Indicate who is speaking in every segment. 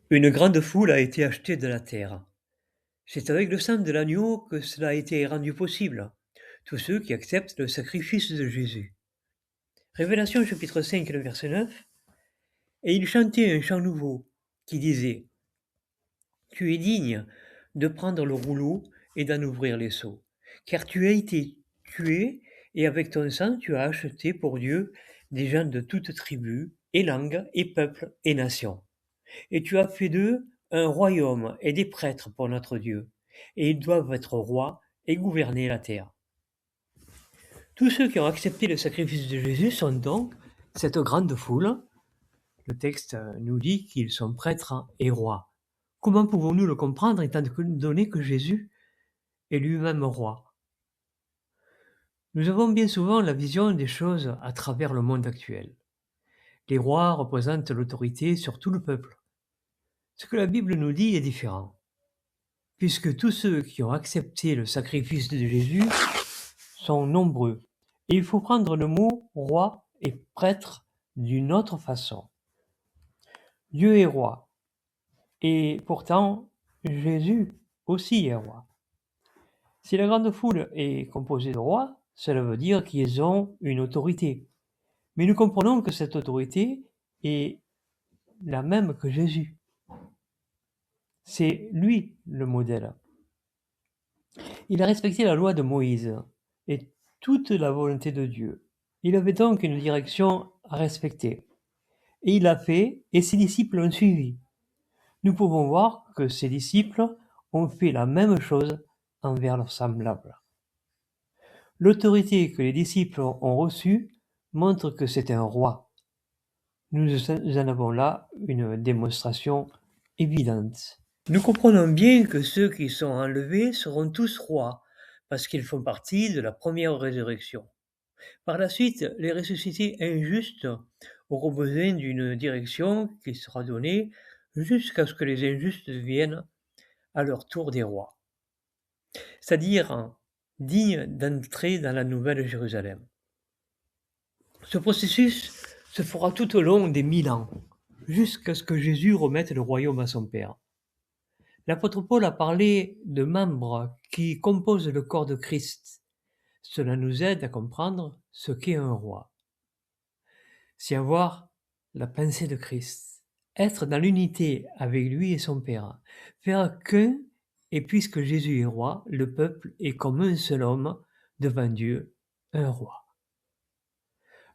Speaker 1: Une grande foule a été achetée de la terre. C'est avec le sang de l'agneau que cela a été rendu possible. Tous ceux qui acceptent le sacrifice de Jésus. Révélation chapitre 5, le verset 9. Et il chantait un chant nouveau qui disait: Tu es digne de prendre le rouleau et d'en ouvrir les seaux, car tu as été tué et avec ton sang tu as acheté pour Dieu des gens de toutes tribus et langues et peuples et nations. Et tu as fait d'eux un royaume et des prêtres pour notre Dieu, et ils doivent être rois et gouverner la terre. Tous ceux qui ont accepté le sacrifice de Jésus sont donc cette grande foule. Le texte nous dit qu'ils sont prêtres et rois. Comment pouvons-nous le comprendre étant donné que Jésus est lui-même roi? Nous avons bien souvent la vision des choses à travers le monde actuel. Les rois représentent l'autorité sur tout le peuple. Ce que la Bible nous dit est différent, puisque tous ceux qui ont accepté le sacrifice de Jésus sont nombreux. Et il faut prendre le mot roi et prêtre d'une autre façon. Dieu est roi, et pourtant Jésus aussi est roi. Si la grande foule est composée de rois, cela veut dire qu'ils ont une autorité. Mais nous comprenons que cette autorité est la même que Jésus. C'est lui le modèle. Il a respecté la loi de Moïse et toute la volonté de Dieu. Il avait donc une direction à respecter. Et il l'a fait, et ses disciples l'ont suivi. Nous pouvons voir que ses disciples ont fait la même chose envers leurs semblables. L'autorité que les disciples ont reçue montre que c'est un roi. Nous en avons là une démonstration évidente. Nous comprenons bien que ceux qui sont enlevés seront tous rois, parce qu'ils font partie de la première résurrection. Par la suite, les ressuscités injustes auront besoin d'une direction qui sera donnée jusqu'à ce que les injustes deviennent à leur tour des rois, c'est-à-dire dignes d'entrer dans la nouvelle Jérusalem. Ce processus se fera tout au long des 1000 ans, jusqu'à ce que Jésus remette le royaume à son Père. L'apôtre Paul a parlé de membres qui composent le corps de Christ. Cela nous aide à comprendre ce qu'est un roi. C'est avoir la pensée de Christ, être dans l'unité avec lui et son Père, faire qu'un, et puisque Jésus est roi, le peuple est comme un seul homme devant Dieu, un roi.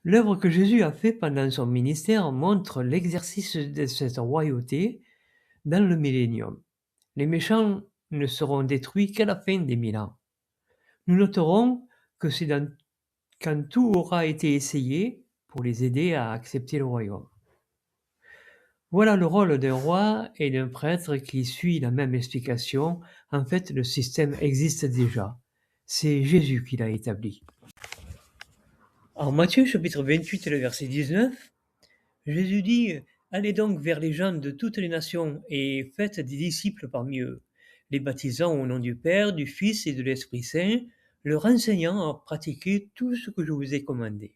Speaker 1: L'œuvre que Jésus a faite pendant son ministère montre l'exercice de cette royauté dans le millénium. Les méchants ne seront détruits qu'à la fin des 1000 ans. Nous noterons que c'est quand tout aura été essayé pour les aider à accepter le royaume. Voilà le rôle d'un roi et d'un prêtre qui suit la même explication. En fait, le système existe déjà. C'est Jésus qui l'a établi. En Matthieu chapitre 28 et le verset 19, Jésus dit: Allez donc vers les gens de toutes les nations et faites des disciples parmi eux, les baptisant au nom du Père, du Fils et de l'Esprit Saint, leur enseignant à pratiquer tout ce que je vous ai commandé.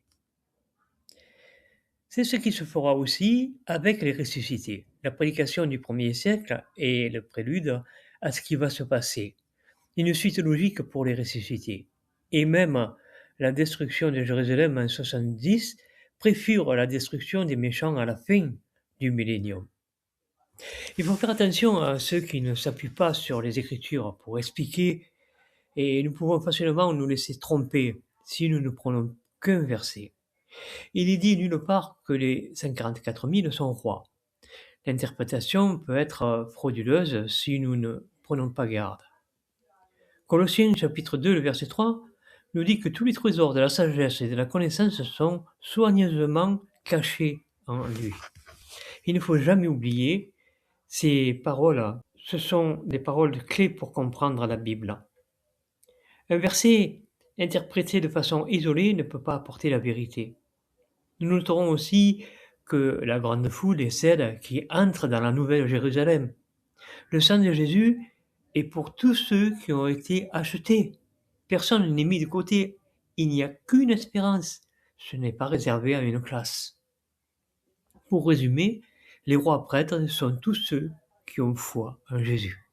Speaker 1: C'est ce qui se fera aussi avec les ressuscités. La prédication du premier siècle est le prélude à ce qui va se passer, une suite logique pour les ressuscités. Et même la destruction de Jérusalem en 70 préfigure la destruction des méchants à la fin du millénium. Il faut faire attention à ceux qui ne s'appuient pas sur les Écritures pour expliquer, et nous pouvons facilement nous laisser tromper si nous ne prenons qu'un verset. Il est dit nulle part que les 144 000 sont rois. L'interprétation peut être frauduleuse si nous ne prenons pas garde. Colossiens chapitre 2, le verset 3, nous dit que tous les trésors de la sagesse et de la connaissance sont soigneusement cachés en lui. Il ne faut jamais oublier ces paroles. Ce sont des paroles clés pour comprendre la Bible. Un verset interprété de façon isolée ne peut pas apporter la vérité. Nous noterons aussi que la grande foule est celle qui entre dans la nouvelle Jérusalem. Le sang de Jésus est pour tous ceux qui ont été achetés. Personne n'est mis de côté. Il n'y a qu'une espérance. Ce n'est pas réservé à une classe. Pour résumer, les rois prêtres sont tous ceux qui ont foi en Jésus.